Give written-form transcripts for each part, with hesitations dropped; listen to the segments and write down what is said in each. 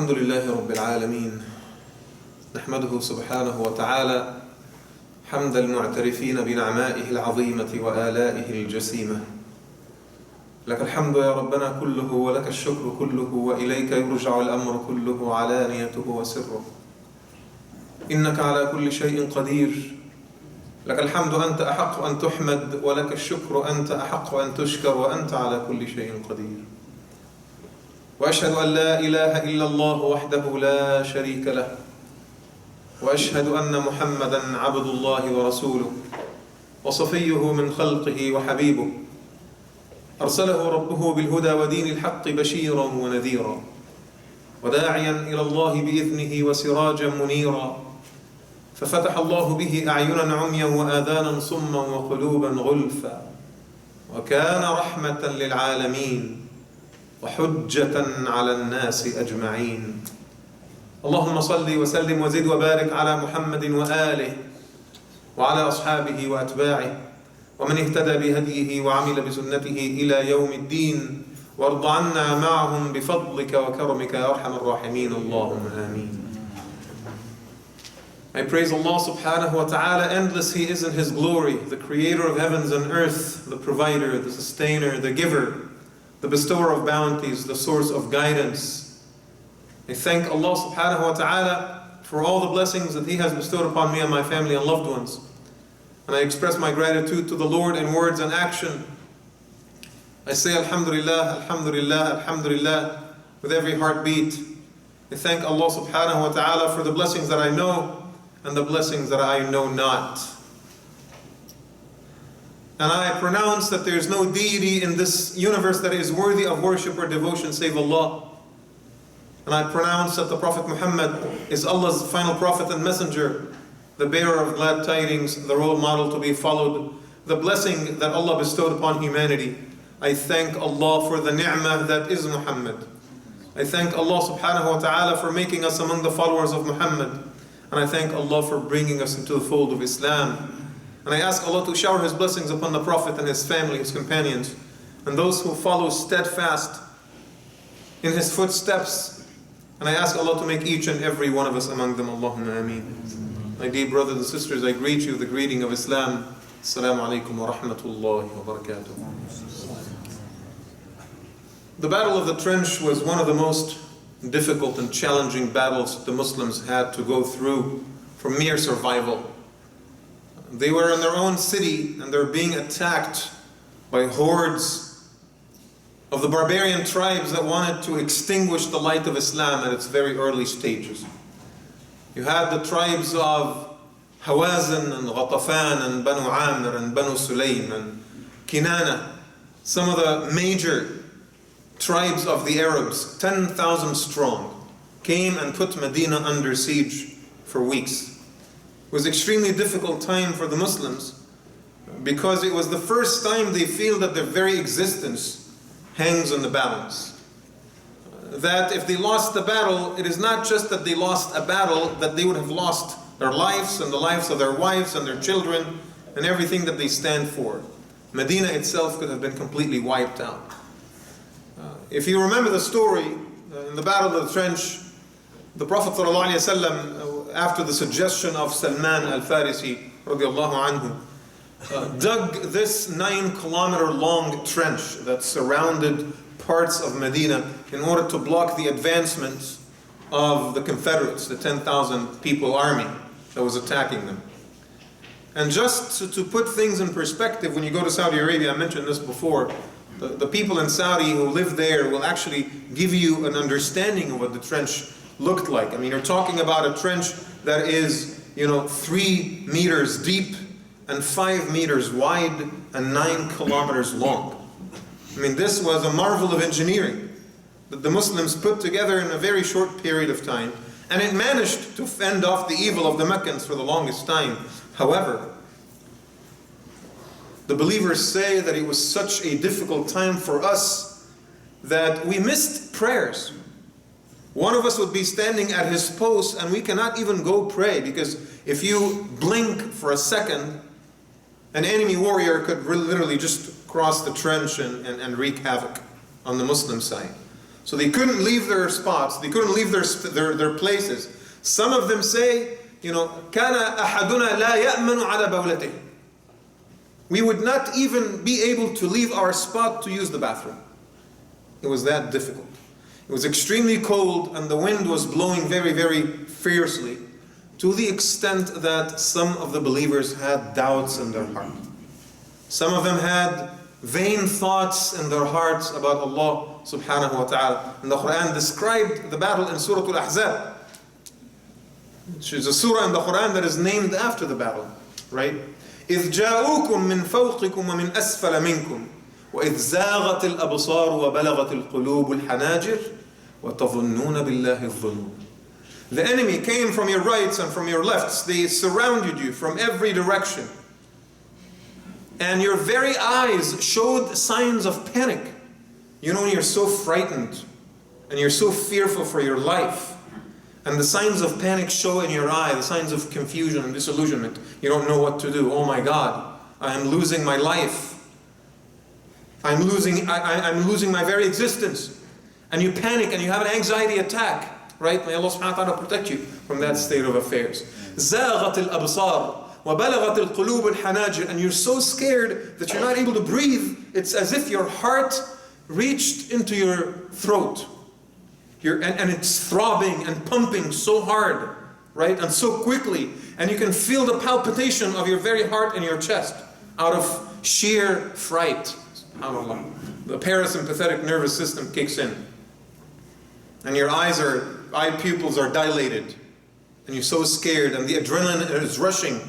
الحمد لله رب العالمين نحمده سبحانه وتعالى حمد المعترفين بنعمائه العظيمة وآلائه الجسيمة. لك الحمد يا ربنا كله ولك الشكر كله وإليك يرجع الأمر كله علانيته وسره. إنك على كل شيء قدير. لك الحمد أنت أحق أن تحمد ولك الشكر أنت أحق أن تشكر وأنت على كل شيء قدير. وأشهد أن لا إله إلا الله وحده لا شريك له، وأشهد أن محمدا عبد الله ورسوله وصفيه من خلقه وحبيبه، أرسله ربه بالهدى ودين الحق بشيرا ونذيرا وداعيا إلى الله بإذنه وسراجا منيرا، ففتح الله به أعينا عميا وآذانا صما وقلوبا غلفا، وكان رحمة للعالمين وحجة على الناس أجمعين. اللهم صل وسلم وزد وبارك على محمد وآله وعلى أصحابه وأتباعه ومن اهتدى بهديه وعمل بسنته إلى يوم الدين، وارض عنا معهم بفضلك وكرمك يا أرحم الراحمين. اللهم آمين. I praise Allah subhanahu wa ta'ala, endless He is in His glory, the creator of heavens and earth, the provider, the sustainer, the giver, the bestower of bounties, the source of guidance. I thank Allah subhanahu wa ta'ala for all the blessings that He has bestowed upon me and my family and loved ones. And I express my gratitude to the Lord in words and action. I say Alhamdulillah, Alhamdulillah, Alhamdulillah with every heartbeat. I thank Allah subhanahu wa ta'ala for the blessings that I know and the blessings that I know not. And I pronounce that there is no deity in this universe that is worthy of worship or devotion save Allah. And I pronounce that the Prophet Muhammad is Allah's final prophet and messenger, the bearer of glad tidings, the role model to be followed, the blessing that Allah bestowed upon humanity. I thank Allah for the ni'mah that is Muhammad. I thank Allah subhanahu wa ta'ala for making us among the followers of Muhammad. And I thank Allah for bringing us into the fold of Islam. And I ask Allah to shower His blessings upon the Prophet and his family, his companions, and those who follow steadfast in his footsteps. And I ask Allah to make each and every one of us among them. Allahumma ameen. My dear brothers and sisters, I greet you with the greeting of Islam. Assalamu alaikum wa rahmatullahi wa barakatuh. The Battle of the Trench was one of the most difficult and challenging battles the Muslims had to go through for mere survival. They were in their own city and they're being attacked by hordes of the barbarian tribes that wanted to extinguish the light of Islam at its very early stages. You had the tribes of Hawazin and Ghatafan and Banu Amr and Banu Sulaym and Kinana, some of the major tribes of the Arabs, 10,000 strong, came and put Medina under siege for weeks. It was an extremely difficult time for the Muslims because it was the first time they feel that their very existence hangs on the balance. That if they lost the battle, it is not just that they lost a battle, that they would have lost their lives and the lives of their wives and their children and everything that they stand for. Medina itself could have been completely wiped out. If you remember the story, in the Battle of the Trench, the Prophet ﷺ, after the suggestion of Salman al-Farisi radiallahu anhu, dug this 9-kilometer long trench that surrounded parts of Medina in order to block the advancement of the Confederates, the 10,000 people army that was attacking them. And just to put things in perspective, when you go to Saudi Arabia, I mentioned this before, the people in Saudi who live there will actually give you an understanding of what the trench looked like. I mean, you're talking about a trench that is, 3 meters deep and 5 meters wide and 9 kilometers long. I mean, this was a marvel of engineering that the Muslims put together in a very short period of time, and it managed to fend off the evil of the Meccans for the longest time. However, the believers say that it was such a difficult time for us that we missed prayers. One of us would be standing at his post and we cannot even go pray, because if you blink for a second, an enemy warrior could literally just cross the trench and wreak havoc on the Muslim side. So they couldn't leave their spots, they couldn't leave their places. Some of them say, كان أحدنا لا يأمن على بولته. We would not even be able to leave our spot to use the bathroom. It was that difficult. It was extremely cold and the wind was blowing very, very fiercely, to the extent that some of the believers had doubts in their heart. Some of them had vain thoughts in their hearts about Allah subhanahu wa ta'ala. And the Quran described the battle in Surah Al-Ahzab, which is a surah in the Quran that is named after the battle, right? إِذْ جَاءُوكُم مِّن فَوْقِكُمْ وَمِنْ أَسْفَلَ مِنْكُمْ وَإِذْ زَاغَتِ الْأَبْصَارُ وَبَلَغَتِ الْقُلُوبُ الْحَنَاجِرَ وَتَظُنُّونَ بِاللَّهِ الظُّنُونَ. The enemy came from your rights and from your lefts. They surrounded you from every direction. And your very eyes showed signs of panic. When you're so frightened and you're so fearful for your life, and the signs of panic show in your eye, the signs of confusion and disillusionment. You don't know what to do. Oh my God, I am losing my life. I'm losing my very existence. And you panic and you have an anxiety attack, right? May Allah subhanahu wa ta'ala protect you from that state of affairs. زَاغَتِ الْأَبْصَارُ وَبَلَغَتِ الْقُلُوبُ الْحَنَاجِرَ. And you're so scared that you're not able to breathe. It's as if your heart reached into your throat. And it's throbbing and pumping so hard, right? And so quickly. And you can feel the palpitation of your very heart in your chest out of sheer fright. SubhanAllah. The parasympathetic nervous system kicks in. And your eye pupils are dilated. And you're so scared, and the adrenaline is rushing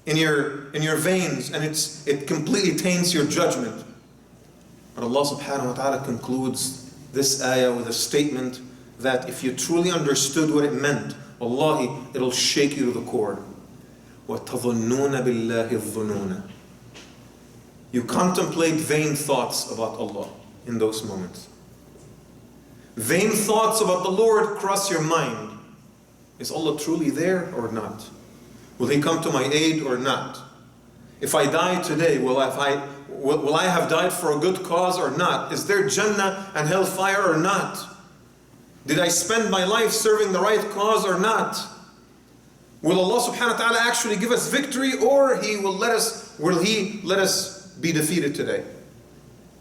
in your veins, and it completely taints your judgment. But Allah subhanahu wa ta'ala concludes this ayah with a statement that if you truly understood what it meant, wallahi, it'll shake you to the core. وَتَظُنُّونَ بِاللَّهِ الظُّنُونَ. You contemplate vain thoughts about Allah in those moments. Vain thoughts about the Lord cross your mind. Is Allah truly there or not? Will He come to my aid or not? If I die today, will I have died for a good cause or not? Is there Jannah and hellfire or not? Did I spend my life serving the right cause or not? Will Allah subhanahu wa ta'ala actually give us victory, or will He let us be defeated today?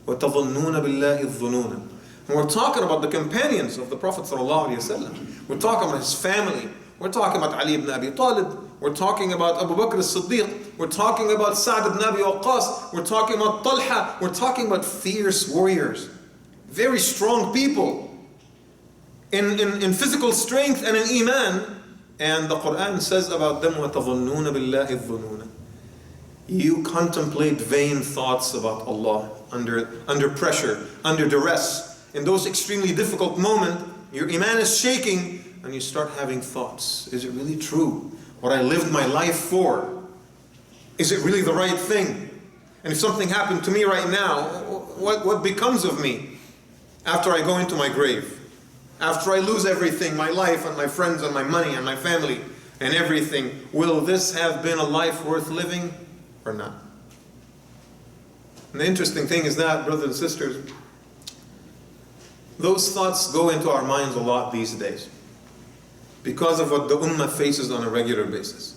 وَتَظُنُّونَ بِاللَّهِ الظُّنُونَ. And we're talking about the companions of the Prophet sallallahu alaihi wasallam. We're talking about his family. We're talking about Ali ibn Abi Talib. We're talking about Abu Bakr as-Siddiq. We're talking about Sa'd ibn Abi Waqqas. We're talking about Talha. We're talking about fierce warriors. Very strong people. In physical strength and in iman. And the Quran says about them, وَتَظُنُّونَ بِاللَّهِ الظُّنُونَ. You contemplate vain thoughts about Allah under pressure, under duress. In those extremely difficult moments, your iman is shaking and you start having thoughts. Is it really true? What I lived my life for? Is it really the right thing? And if something happened to me right now, what becomes of me after I go into my grave? After I lose everything, my life and my friends and my money and my family and everything, will this have been a life worth living or not? And the interesting thing is that, brothers and sisters, those thoughts go into our minds a lot these days because of what the ummah faces on a regular basis.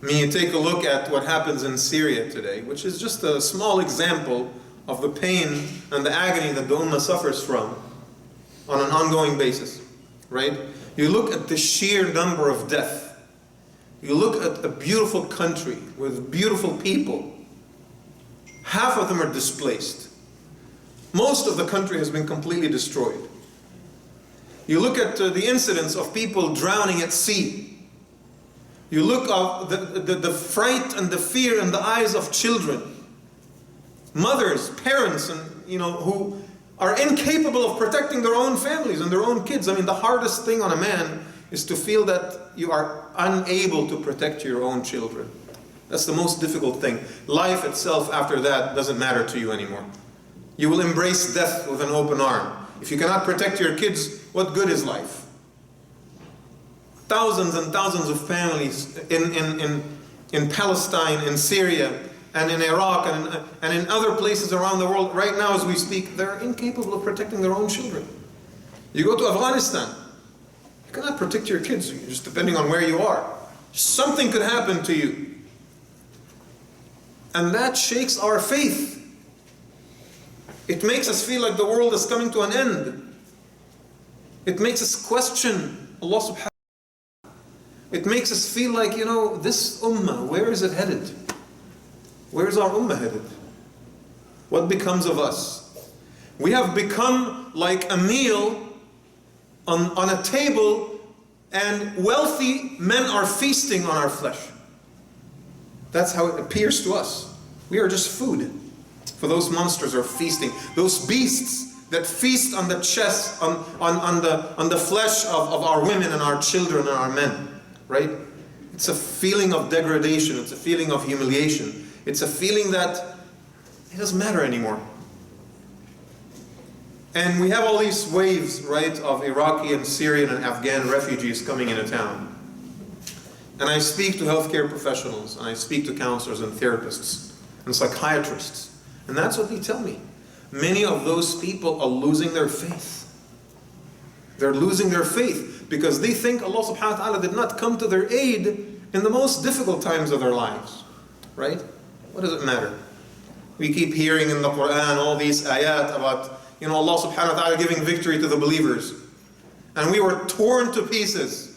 I mean, you take a look at what happens in Syria today, which is just a small example of the pain and the agony that the ummah suffers from on an ongoing basis, right? You look at the sheer number of death. You look at a beautiful country with beautiful people. Half of them are displaced. Most of the country has been completely destroyed. You look at the incidents of people drowning at sea. You look at the fright and the fear in the eyes of children, mothers, parents, and who are incapable of protecting their own families and their own kids. I mean, the hardest thing on a man is to feel that you are unable to protect your own children. That's the most difficult thing. Life itself after that doesn't matter to you anymore. You will embrace death with an open arm. If you cannot protect your kids, what good is life? Thousands and thousands of families in Palestine, in Syria, and in Iraq and in other places around the world, right now as we speak, they're incapable of protecting their own children. You go to Afghanistan, you cannot protect your kids, just depending on where you are. Something could happen to you. And that shakes our faith. It makes us feel like the world is coming to an end. It makes us question Allah subhanahu wa ta'ala. It makes us feel like, this ummah, where is it headed? Where is our ummah headed? What becomes of us? We have become like a meal on a table, and wealthy men are feasting on our flesh. That's how it appears to us. We are just food for those monsters who are feasting. Those beasts that feast on the chest, on the flesh of our women and our children and our men. Right? It's a feeling of degradation. It's a feeling of humiliation. It's a feeling that it doesn't matter anymore. And we have all these waves, right, of Iraqi and Syrian and Afghan refugees coming into town. And I speak to healthcare professionals, and I speak to counselors and therapists and psychiatrists. And that's what they tell me. Many of those people are losing their faith. They're losing their faith because they think Allah subhanahu wa ta'ala did not come to their aid in the most difficult times of their lives. Right? What does it matter? We keep hearing in the Quran all these ayat about Allah subhanahu wa ta'ala giving victory to the believers. And we were torn to pieces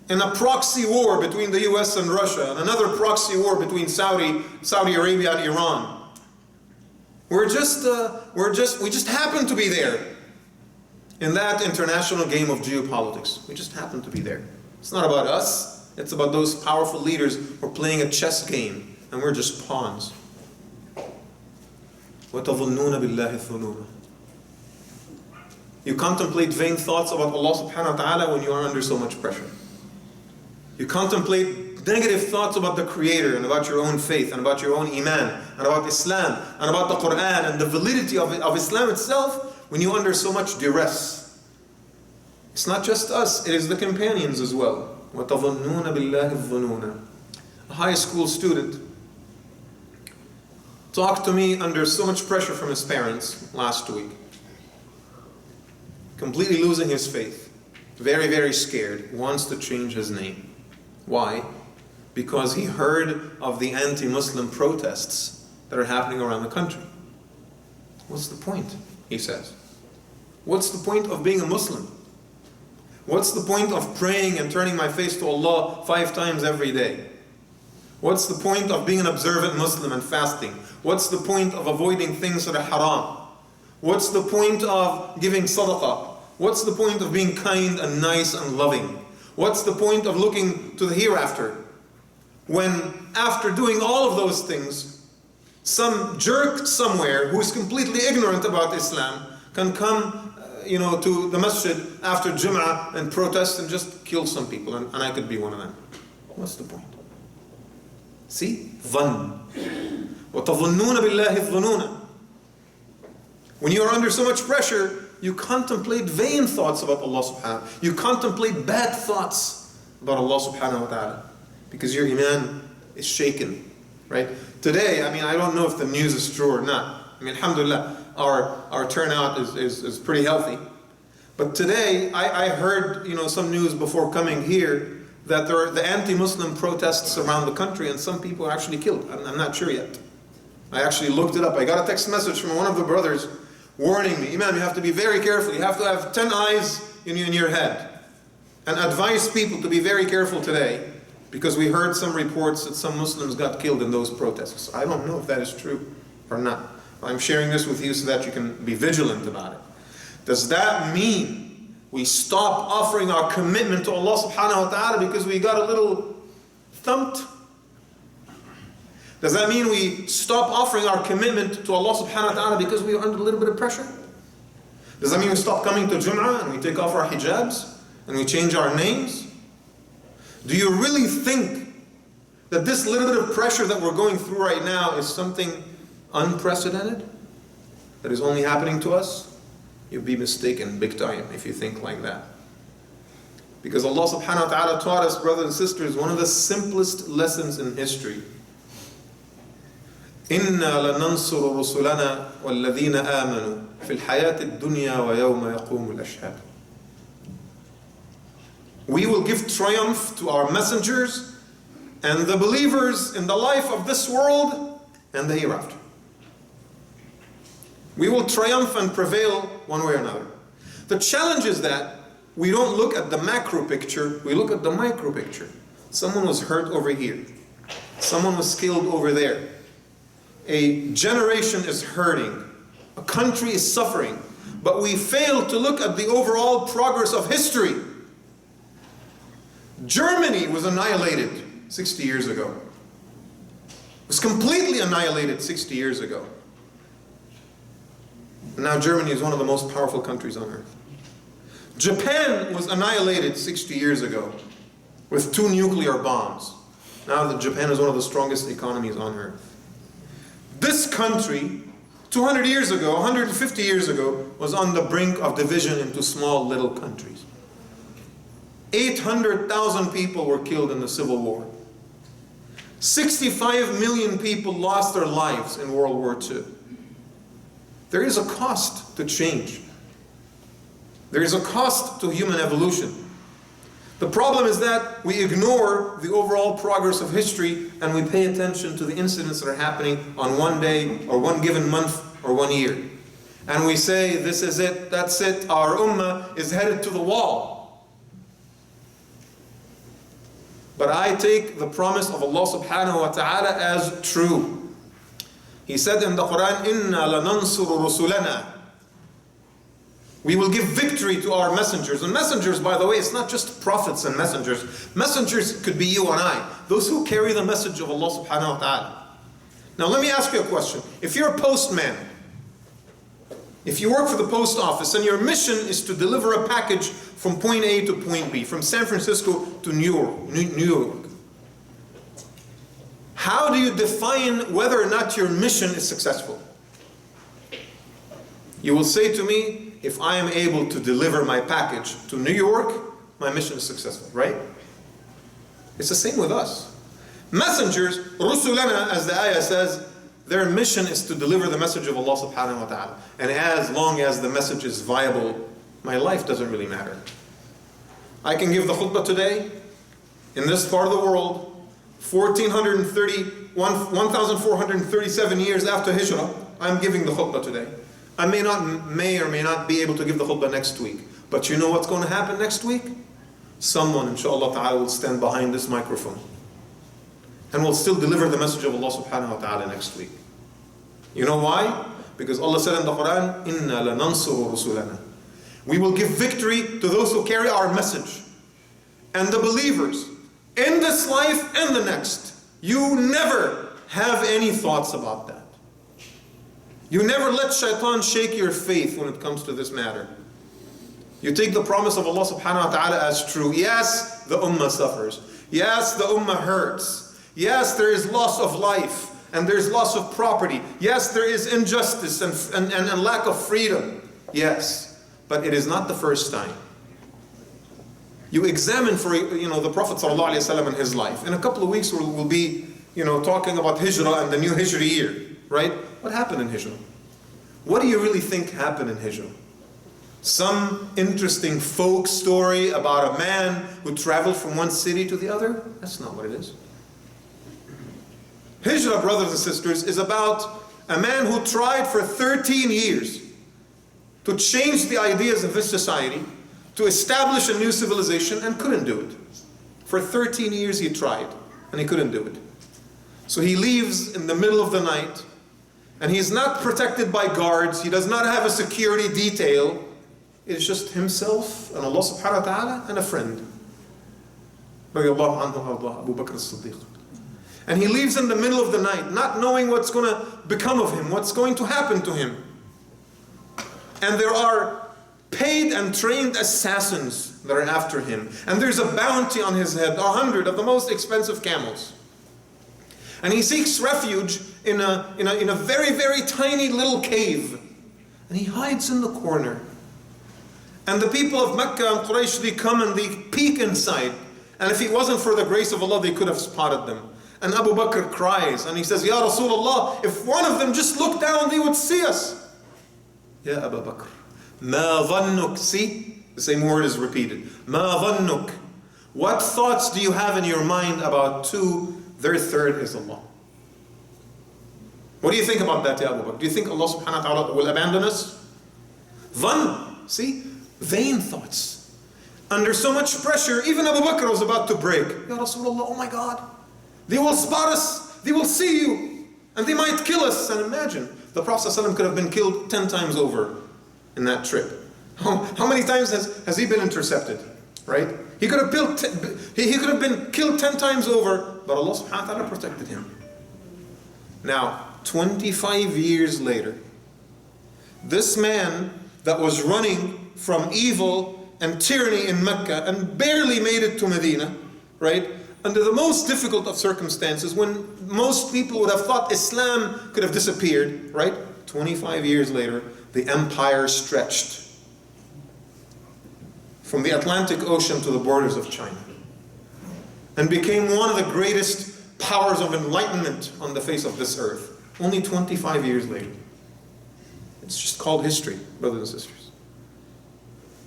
in a proxy war between the US and Russia, and another proxy war between Saudi Arabia and Iran. We just happen to be there in that international game of geopolitics. We just happen to be there. It's not about us. It's about those powerful leaders who are playing a chess game, and we're just pawns. وَتَظُنُّونَ بِاللَّهِ الظُّنُونَ. You contemplate vain thoughts about Allah subhanahu wa ta'ala when you are under so much pressure. You contemplate negative thoughts about the Creator and about your own faith and about your own Iman and about Islam and about the Quran and the validity of Islam itself when you're under so much duress. It's not just us, it is the companions as well. وَتَظُنُّونَ بِاللَّهِ الظُّنُونَ. A high school student talked to me under so much pressure from his parents last week. Completely losing his faith. Very, very scared. Wants to change his name. Why? Because he heard of the anti-Muslim protests that are happening around the country. What's the point? He says. What's the point of being a Muslim? What's the point of praying and turning my face to Allah 5 times every day? What's the point of being an observant Muslim and fasting? What's the point of avoiding things that are haram? What's the point of giving sadaqah? What's the point of being kind and nice and loving? What's the point of looking to the hereafter? When after doing all of those things, some jerk somewhere who is completely ignorant about Islam can come to the masjid after Jum'ah and protest and just kill some people, and I could be one of them. What's the point? See? Dhann. وَتَظُنُّونَ بِاللَّهِ الظُّنُونَ. When you are under so much pressure, you contemplate vain thoughts about Allah subhanahu wa ta'ala. You contemplate bad thoughts about Allah subhanahu wa ta'ala. Because your iman is shaken. Right? Today, I don't know if the news is true or not. Alhamdulillah, our turnout is pretty healthy. But today, I heard some news before coming here that there are the anti-Muslim protests around the country and some people are actually killed. I'm not sure yet. I actually looked it up. I got a text message from one of the brothers warning me, Imam, you have to be very careful. You have to have 10 eyes in your head. And advise people to be very careful today because we heard some reports that some Muslims got killed in those protests. I don't know if that is true or not. I'm sharing this with you so that you can be vigilant about it. Does that mean we stop offering our commitment to Allah subhanahu wa ta'ala because we got a little thumped? Does that mean we stop offering our commitment to Allah subhanahu wa ta'ala because we are under a little bit of pressure? Does that mean we stop coming to Jum'ah and we take off our hijabs and we change our names? Do you really think that this little bit of pressure that we're going through right now is something unprecedented? That is only happening to us? You'd be mistaken big time if you think like that. Because Allah subhanahu wa ta'ala taught us, brothers and sisters, one of the simplest lessons in history. إِنَّا لَنَنْصُرُ رُسُلَنَا وَالَّذِينَ آمَنُوا فِي الْحَيَاةِ الدُّنْيَا وَيَوْمَ يَقُومُ الْأَشْهَادُ. We will give triumph to our messengers and the believers in the life of this world and the hereafter. We will triumph and prevail one way or another. The challenge is that we don't look at the macro picture, we look at the micro picture. Someone was hurt over here. Someone was killed over there. A generation is hurting. A country is suffering. But we fail to look at the overall progress of history. Germany was annihilated 60 years ago. It was completely annihilated 60 years ago. And now Germany is one of the most powerful countries on earth. Japan was annihilated 60 years ago with 2 nuclear bombs. Now that Japan is one of the strongest economies on earth. This country, 200 years ago, 150 years ago, was on the brink of division into small little countries. 800,000 people were killed in the Civil War. 65 million people lost their lives in World War II. There is a cost to change. There is a cost to human evolution. The problem is that we ignore the overall progress of history and we pay attention to the incidents that are happening on one day or one given month or 1 year. And we say, this is it, that's it, our ummah is headed to the wall. But I take the promise of Allah subhanahu wa ta'ala as true. He said in the Quran, إِنَّا لَنَنْصُرُ رُسُلَنَا. We will give victory to our messengers. And messengers, by the way, it's not just prophets and messengers. Messengers could be you and I. Those who carry the message of Allah subhanahu wa ta'ala. Now let me ask you a question. If you're a postman, if you work for the post office and your mission is to deliver a package from point A to point B, from San Francisco to New York, how do you define whether or not your mission is successful? You will say to me, if I am able to deliver my package to New York, my mission is successful, right? It's the same with us. Messengers, rusulana, as the ayah says, their mission is to deliver the message of Allah subhanahu wa ta'ala. And as long as the message is viable, my life doesn't really matter. I can give the khutbah today, in this part of the world, 1437 years after Hijrah, I'm giving the khutbah today. I may or may not be able to give the khutbah next week. But you know what's going to happen next week? Someone, inshallah ta'ala, will stand behind this microphone. And will still deliver the message of Allah subhanahu wa ta'ala next week. You know why? Because Allah said in the Quran, إِنَّا لَنَنْصُرُ رُسُلَنَا. We will give victory to those who carry our message. And the believers, in this life and the next. You never have any thoughts about that. You never let shaitan shake your faith when it comes to this matter. You take the promise of Allah subhanahu wa ta'ala as true. Yes, the ummah suffers. Yes, the ummah hurts. Yes, there is loss of life and there's loss of property. Yes, there is injustice and lack of freedom. Yes, but it is not the first time. You examine for the Prophet sallallahu alaihi wasallam and his life. In a couple of weeks we'll be talking about Hijrah and the new Hijri year, right? What happened in Hijrah? What do you really think happened in Hijrah? Some interesting folk story about a man who traveled from one city to the other? That's not what it is. Hijrah, brothers and sisters, is about a man who tried for 13 years to change the ideas of his society, to establish a new civilization, and couldn't do it. For 13 years he tried, and he couldn't do it. So he leaves in the middle of the night, and he's not protected by guards, he does not have a security detail. It's just himself and Allah subhanahu wa ta'ala and a friend. Abu Bakr as-Siddiq. And he leaves in the middle of the night, not knowing what's going to become of him, what's going to happen to him. And there are paid and trained assassins that are after him. And there's a bounty on his head, 100 of the most expensive camels. And he seeks refuge in a very, very tiny little cave. And he hides in the corner. And the people of Mecca and Quraysh, they come and they peek inside. And if it wasn't for the grace of Allah, they could have spotted them. And Abu Bakr cries and he says, Ya Rasulullah, if one of them just looked down, they would see us. Ya Abu Bakr, ma dhannuk, see? The same word is repeated. Ma dhannuk. What thoughts do you have in your mind about two, their third is Allah? What do you think about that, Ya Abu Bakr? Do you think Allah subhanahu wa ta'ala will abandon us? Dhann, see? Vain thoughts. Under so much pressure, even Abu Bakr was about to break. Ya Rasulullah, oh my God. They will spot us, they will see you, and they might kill us. And imagine, the Prophet ﷺ could have been killed 10 times over in that trip. How many times has he been intercepted? Right? He could have been killed 10 times over, but Allah subhanahu wa ta'ala protected him. Now, 25 years later, this man that was running from evil and tyranny in Mecca and barely made it to Medina, right? Under the most difficult of circumstances, when most people would have thought Islam could have disappeared, right? 25 years later, the empire stretched from the Atlantic Ocean to the borders of China and became one of the greatest powers of enlightenment on the face of this earth. Only 25 years later. It's just called history, brothers and sisters.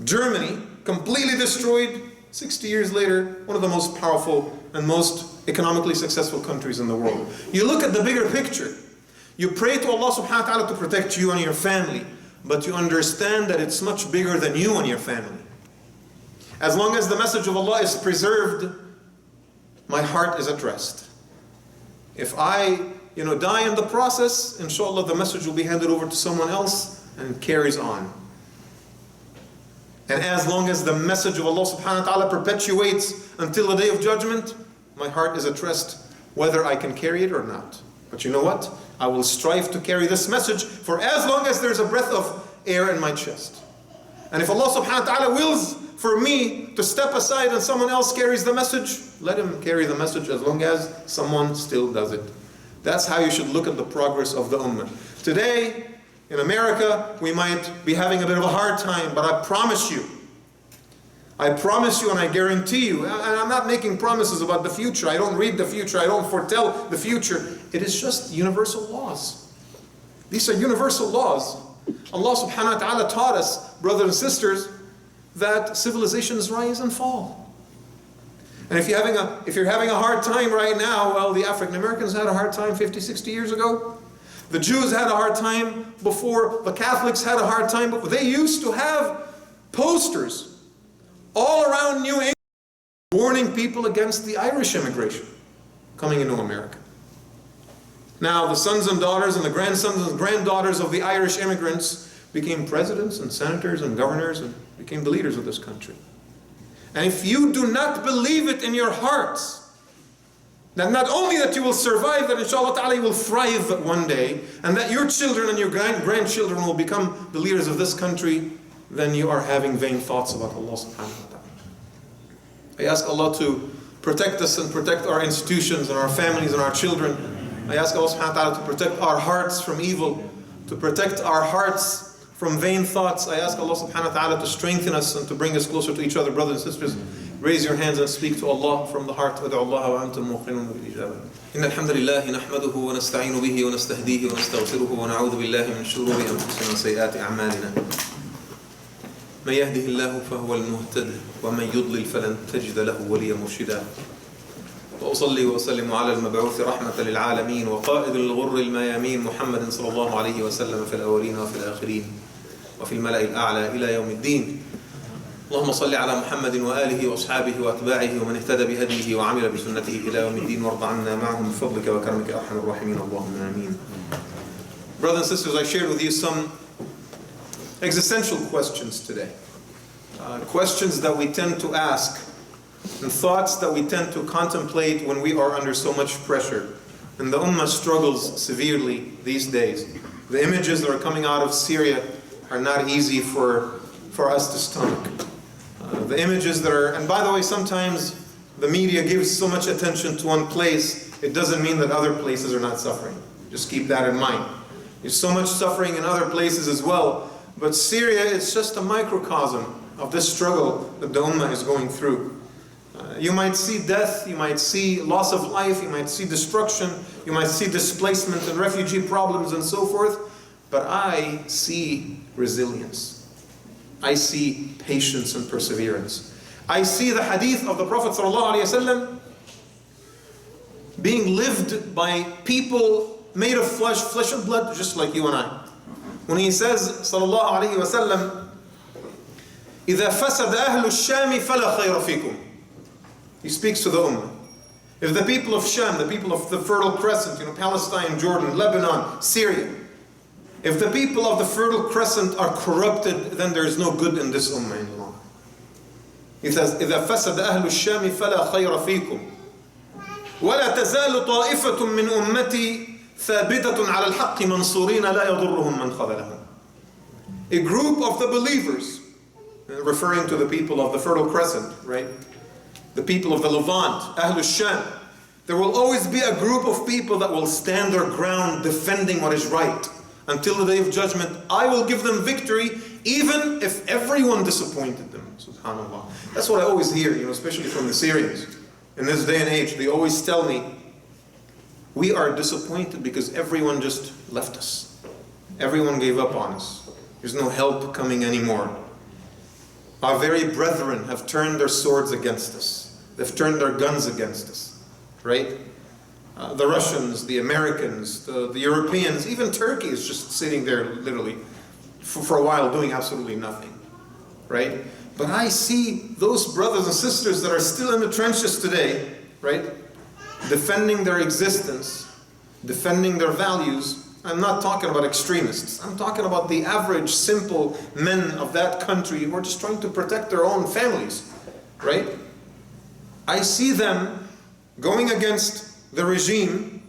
Germany, completely destroyed, 60 years later, one of the most powerful and most economically successful countries in the world. You look at the bigger picture. You pray to Allah subhanahu wa ta'ala to protect you and your family, but you understand that it's much bigger than you and your family. As long as the message of Allah is preserved, my heart is at rest. If I die in the process, inshallah the message will be handed over to someone else and it carries on. And as long as the message of Allah subhanahu wa ta'ala perpetuates until the day of judgment, my heart is at rest whether I can carry it or not. But you know what? I will strive to carry this message for as long as there's a breath of air in my chest. And if Allah subhanahu wa ta'ala wills for me to step aside and someone else carries the message, let him carry the message as long as someone still does it. That's how you should look at the progress of the ummah. Today, in America, we might be having a bit of a hard time, but I promise you and I guarantee you, and I'm not making promises about the future, I don't read the future, I don't foretell the future, it is just universal laws. These are universal laws. Allah subhanahu wa ta'ala taught us, brothers and sisters, that civilizations rise and fall. And if you're having a hard time right now, well, the African Americans had a hard time 50, 60 years ago. The Jews had a hard time before. The Catholics had a hard time before. They used to have posters all around New England warning people against the Irish immigration coming into America. Now, the sons and daughters and the grandsons and granddaughters of the Irish immigrants became presidents and senators and governors and became the leaders of this country. And if you do not believe it in your hearts, that not only that you will survive, that inshallah ta'ala you will thrive one day, and that your children and your grandchildren will become the leaders of this country, then you are having vain thoughts about Allah subhanahu wa ta'ala. I ask Allah to protect us and protect our institutions and our families and our children. I ask Allah subhanahu wa ta'ala to protect our hearts from evil, to protect our hearts from vain thoughts. I ask Allah subhanahu wa ta'ala to strengthen us and to bring us closer to each other, brothers and sisters. Raise your hands and speak to Allah from the heart. ادعوا الله وأنتم موقنون بالإجابة. إن الحمد لله نحمده ونستعين به ونستهديه ونستغفره ونعوذ بالله من شرور أنفسنا وسيئات أعمالنا. من يهده الله فهو المهتد ومن يضلل فلن تجد له وليا مرشدا. وأصلي وأسلم على المبعوث رحمة للعالمين وقائد الغر الميامين محمد صلى الله عليه وسلم في الأولين وفي الآخرين وفي الملأ الأعلى إلى يوم الدين. اللهم صل على محمد وآله وأصحابه وأتباعه ومن اهتدى بهديه وعمل بسنته إلى يوم الدين وارض عنا معهم بفضلك وكرمك يا أرحم الراحمين اللهم آمين. Brothers and sisters, I shared with you some existential questions today. Questions that we tend to ask and thoughts that we tend to contemplate when we are under so much pressure. And the ummah struggles severely these days. The images that are coming out of Syria are not easy for us to stomach. The images that are, and by the way, sometimes the media gives so much attention to one place, it doesn't mean that other places are not suffering. Just keep that in mind. There's so much suffering in other places as well, but Syria is just a microcosm of this struggle that the ummah is going through. You might see death, you might see loss of life, you might see destruction, you might see displacement and refugee problems and so forth, but I see resilience. I see patience and perseverance. I see the hadith of the Prophet ﷺ being lived by people made of flesh and blood, just like you and I. When he says, sallallahu alayhi wa sallam, إِذَا فَسَدَ أَهْلُ الشَّامِ فَلَا خَيْرَ فِيكُمْ. He speaks to the Ummah. If the people of Sham, the people of the Fertile Crescent, Palestine, Jordan, Lebanon, Syria, if the people of the Fertile Crescent are corrupted, then there is no good in this Ummah any longer. He says, إِذَا فَسَدَ أَهْلُ الشَّامِ فَلَا خَيْرَ فِيكُمْ وَلَا تَزَالُ طَائِفَةٌ مِّنْ أُمَّتِي ثَابِتَةٌ عَلَى الْحَقِّ مَنْصُورِينَ لَا يَضُرُّهُمْ مَنْ خَذَلَهُمْ. A group of the believers, referring to the people of the Fertile Crescent, right? The people of the Levant, Ahlul Sham. There will always be a group of people that will stand their ground defending what is right. Until the day of judgment, I will give them victory, even if everyone disappointed them. SubhanAllah. That's what I always hear, especially from the Syrians. In this day and age, they always tell me, we are disappointed because everyone just left us. Everyone gave up on us. There's no help coming anymore. Our very brethren have turned their swords against us. They've turned their guns against us, right? The Russians, the Americans, the Europeans, even Turkey is just sitting there literally for a while doing absolutely nothing, right? But I see those brothers and sisters that are still in the trenches today, right? Defending their existence, defending their values. I'm not talking about extremists. I'm talking about the average, simple men of that country who are just trying to protect their own families, right? I see them going against the regime,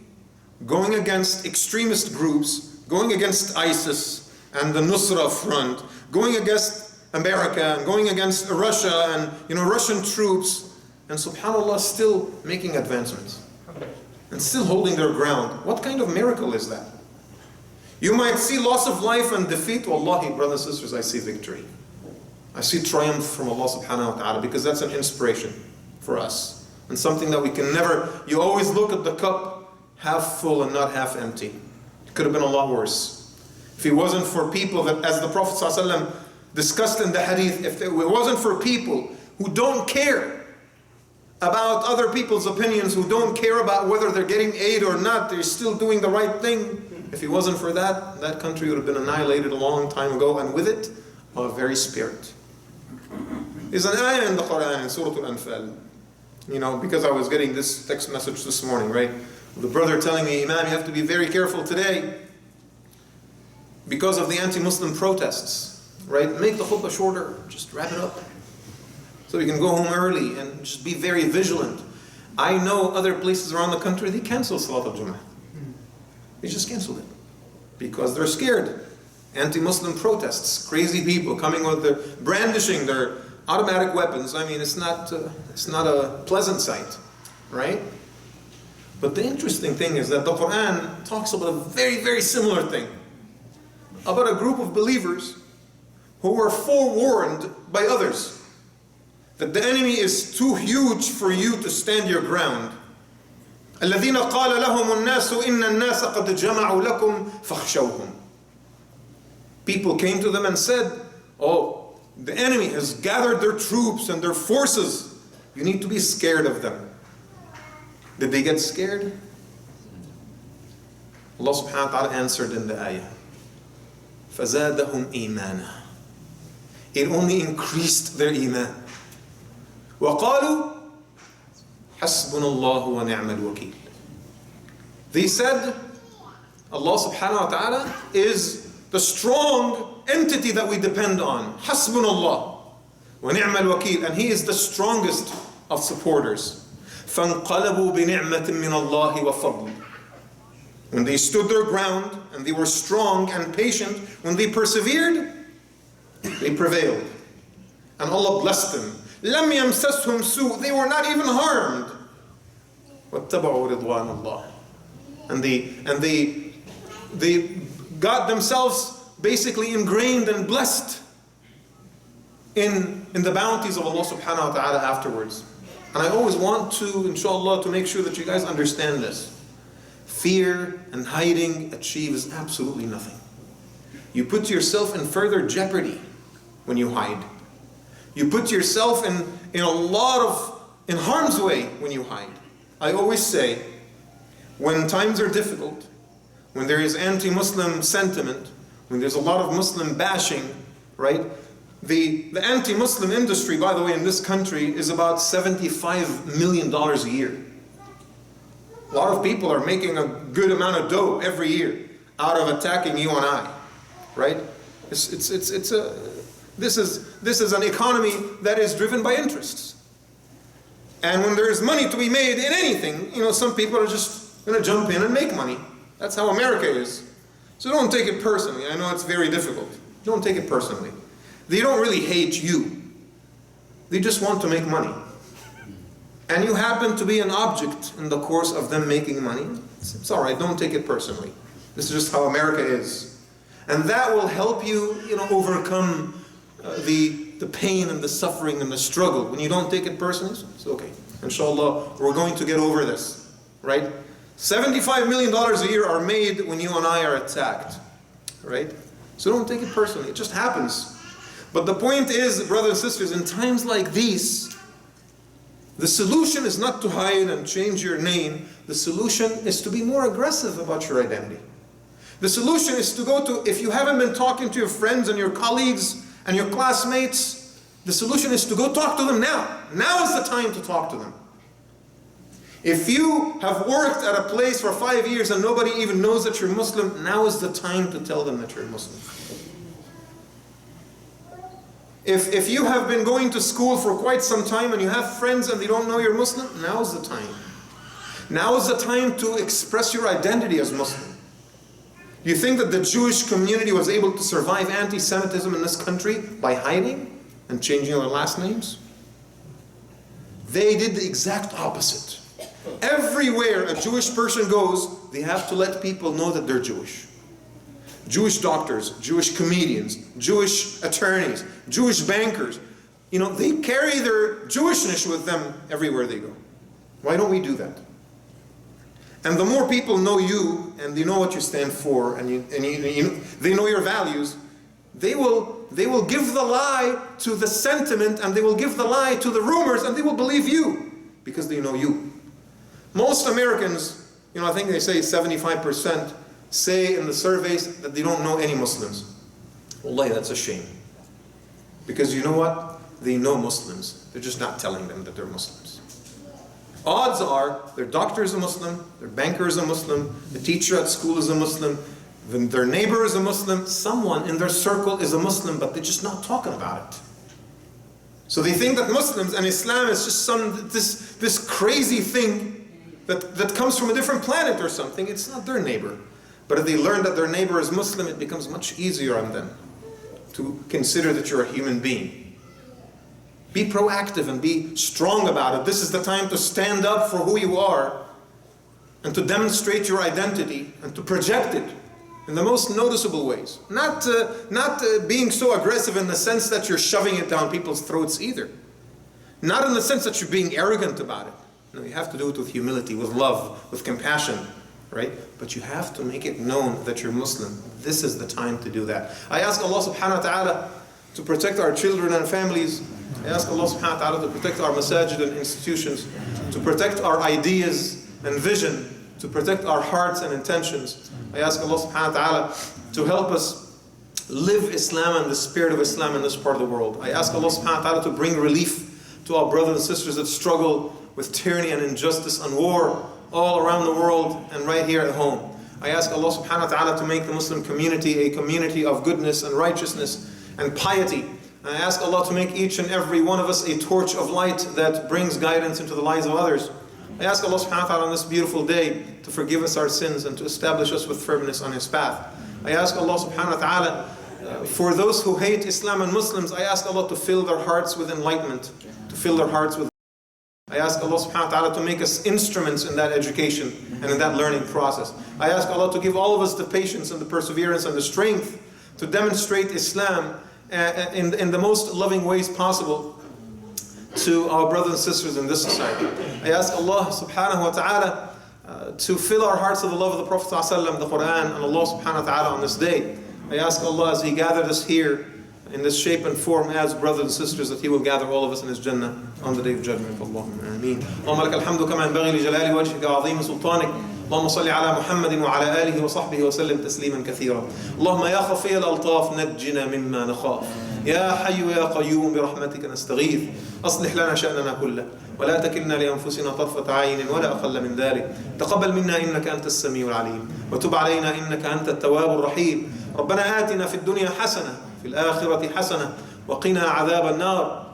going against extremist groups, going against ISIS and the Nusra Front, going against America and going against Russia and Russian troops, and subhanAllah still making advancements and still holding their ground. What kind of miracle is that? You might see loss of life and defeat. Wallahi, brothers and sisters, I see victory. I see triumph from Allah subhanahu wa ta'ala, because that's an inspiration for us. And something that we can never, you always look at the cup half full and not half empty. It could have been a lot worse. If it wasn't for people that, as the Prophet ﷺ discussed in the hadith, if it wasn't for people who don't care about other people's opinions, who don't care about whether they're getting aid or not, they're still doing the right thing. If it wasn't for that, that country would have been annihilated a long time ago, and with it, our very spirit. There's an ayah in the Quran, in Surah Al-Anfal, because I was getting this text message this morning, right? The brother telling me, Imam, you have to be very careful today because of the anti-Muslim protests, right? Make the khutbah shorter, just wrap it up. So we can go home early and just be very vigilant. I know other places around the country, they cancel Salat al-Jum'ah. They just canceled it because they're scared. Anti-Muslim protests, crazy people coming with their brandishing their automatic weapons. I mean, it's not a pleasant sight, right? But the interesting thing is that the Quran talks about a very, very similar thing, about a group of believers who were forewarned by others that the enemy is too huge for you to stand your ground. الذين قال لهم الناس إن الناس قد جمعوا لكم فاخشوهم. People came to them and said, oh, the enemy has gathered their troops and their forces. You need to be scared of them. Did they get scared? Allah subhanahu wa ta'ala answered in the ayah, فَزَادَهُمْ إِيمَانًا. It only increased their iman. وَقَالُوا حَسْبُنَا اللَّهُ وَنِعْمَ الْوَكِيلُ. They said, Allah subhanahu wa ta'ala is the strong entity that we depend on. حَسْبُنَا اللَّهُ وَنِعْمَ الْوَكِيلُ. And He is the strongest of supporters. فَانْقَلَبُوا بِنِعْمَةٍ مِّنَ اللَّهِ وَفَضْلٍ. When they stood their ground and they were strong and patient, when they persevered, they prevailed. And Allah blessed them. لَمْ يَمْسَسْهُمْ سُوء. They were not even harmed. وَاتَّبَعُوا رِضْوَانَ اللَّهِ. And they got themselves basically ingrained and blessed in the bounties of Allah subhanahu wa ta'ala afterwards. And I always want to, inshallah, to make sure that you guys understand this. Fear and hiding achieves absolutely nothing. You put yourself in further jeopardy when you hide. You put yourself in harm's way when you hide. I always say, when times are difficult, when there is anti-Muslim sentiment, when there's a lot of Muslim bashing, right? The anti-Muslim industry, by the way, in this country is about $75 million a year. A lot of people are making a good amount of dough every year out of attacking you and I, right? This is an economy that is driven by interests. And when there is money to be made in anything, some people are just going to jump in and make money. That's how America is. So don't take it personally. I know it's very difficult. Don't take it personally. They don't really hate you. They just want to make money. And you happen to be an object in the course of them making money. It's all right. Don't take it personally. This is just how America is. And that will help you, overcome the pain and the suffering and the struggle. When you don't take it personally, it's okay. Inshallah, we're going to get over this, right? $75 million a year are made when you and I are attacked, right? So don't take it personally. It just happens. But the point is, brothers and sisters, in times like these, the solution is not to hide and change your name. The solution is to be more aggressive about your identity. The solution is to go to, if you haven't been talking to your friends and your colleagues and your classmates, the solution is to go talk to them now. Now is the time to talk to them. If you have worked at a place for 5 years and nobody even knows that you're Muslim, now is the time to tell them that you're Muslim. If you have been going to school for quite some time and you have friends and they don't know you're Muslim, now is the time. Now is the time to express your identity as Muslim. Do you think that the Jewish community was able to survive anti-Semitism in this country by hiding and changing their last names? They did the exact opposite. Everywhere a Jewish person goes, they have to let people know that they're Jewish. Jewish doctors, Jewish comedians, Jewish attorneys, Jewish bankers, they carry their Jewishness with them everywhere they go. Why don't we do that? And the more people know you, and they know what you stand for, and they know your values, they will give the lie to the sentiment, and they will give the lie to the rumors, and they will believe you, because they know you. Most Americans, I think they say 75%, say in the surveys that they don't know any Muslims. Wallahi, that's a shame. Because you know what? They know Muslims. They're just not telling them that they're Muslims. Odds are their doctor is a Muslim, their banker is a Muslim, the teacher at school is a Muslim, their neighbor is a Muslim, someone in their circle is a Muslim, but they're just not talking about it. So they think that Muslims and Islam is just this crazy thing that comes from a different planet or something. It's not their neighbor. But if they learn that their neighbor is Muslim, it becomes much easier on them to consider that you're a human being. Be proactive and be strong about it. This is the time to stand up for who you are and to demonstrate your identity and to project it in the most noticeable ways. Not being so aggressive in the sense that you're shoving it down people's throats either. Not in the sense that you're being arrogant about it. No, you have to do it with humility, with love, with compassion, right? But you have to make it known that you're Muslim. This is the time to do that. I ask Allah subhanahu wa ta'ala to protect our children and families. I ask Allah subhanahu wa ta'ala to protect our masajid and institutions, to protect our ideas and vision, to protect our hearts and intentions. I ask Allah subhanahu wa ta'ala to help us live Islam and the spirit of Islam in this part of the world. I ask Allah subhanahu wa ta'ala to bring relief to our brothers and sisters that struggle with tyranny and injustice and war all around the world and right here at home. I ask Allah subhanahu wa ta'ala to make the Muslim community a community of goodness and righteousness and piety. I ask Allah to make each and every one of us a torch of light that brings guidance into the lives of others. I ask Allah subhanahu wa ta'ala on this beautiful day to forgive us our sins and to establish us with firmness on His path. I ask Allah subhanahu wa ta'ala for those who hate Islam and Muslims, I ask Allah to fill their hearts with enlightenment, to fill their hearts with. I ask Allah subhanahu wa ta'ala to make us instruments in that education and in that learning process. I ask Allah to give all of us the patience and the perseverance and the strength to demonstrate Islam in the most loving ways possible, to our brothers and sisters in this society. I ask Allah subhanahu wa ta'ala to fill our hearts with the love of the Prophet ﷺ, the Quran, and Allah subhanahu wa ta'ala on this day. I ask Allah as He gathered us here in this shape and form as brothers and sisters, that He will gather all of us in His Jannah on the day of judgment. Allahumma ameen. Allahumma laka alhamdu kama yanbaghi li jalali wajhika wa azimi sultanik. اللهم صل على محمد وعلى آله وصحبه وسلم تسليما كثيرا. اللهم يا خفي الألطاف نجنا مما نخاف. يا حي يا قيوم برحمتك نستغيث. أصلح لنا شأننا كله ولا تكلنا لأنفسنا طرفة عين ولا أقل من ذلك. تقبل منا إنك أنت السميع العليم وتب علينا إنك أنت التواب الرحيم. ربنا آتنا في الدنيا حسنة في الآخرة حسنة وقنا عذاب النار.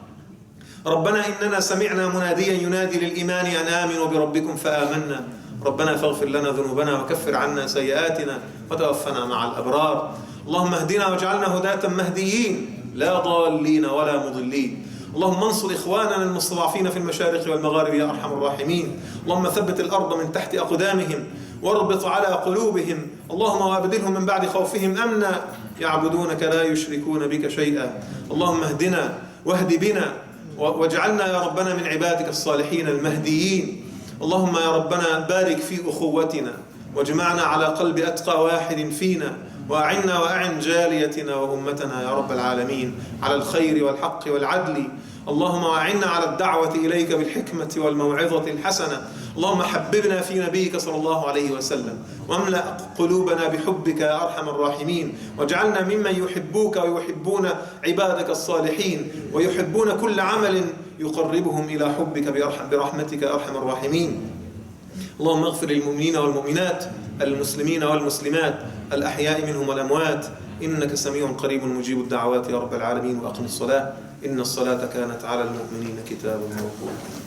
ربنا إننا سمعنا مناديا ينادي للإيمان أن آمنوا بربكم فآمنا. ربنا فاغفر لنا ذنوبنا وكفر عنا سيئاتنا وتوفنا مع الأبرار. اللهم اهدنا واجعلنا هداة مهديين لا ضالين ولا مضلين. اللهم انصر إخواننا المستضعفين في المشارق والمغارب يا أرحم الراحمين. اللهم ثبت الأرض من تحت أقدامهم واربط على قلوبهم. اللهم وابدلهم من بعد خوفهم أمنا يعبدونك لا يشركون بك شيئا. اللهم اهدنا واهد بنا واجعلنا يا ربنا من عبادك الصالحين المهديين. اللهم يا ربنا بارك في أخوتنا واجمعنا على قلب أتقى واحد فينا وأعنا وأعن جاليتنا وأمتنا يا رب العالمين على الخير والحق والعدل. اللهم أعنا على الدعوة إليك بالحكمة والموعظة الحسنة. اللهم حببنا في نبيك صلى الله عليه وسلم واملأ قلوبنا بحبك يا أرحم الراحمين واجعلنا ممن يحبوك ويحبون عبادك الصالحين ويحبون كل عمل يقربهم إلى حبك برحمتك يا أرحم الراحمين. اللهم اغفر للمؤمنين والمؤمنات المسلمين والمسلمات الأحياء منهم والأموات إنك سميع قريب مجيب الدعوات يا رب العالمين. وأقم الصلاة إن الصلاة كانت على المؤمنين كتابا موقوتا.